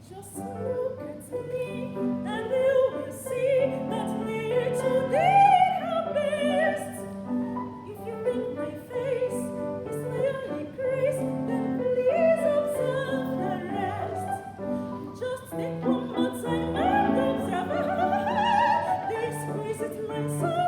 Just look at me, and you will see that we today are best. If you think my face is my only grace, then please observe the rest. Just think one more time and observe this grace is my soul.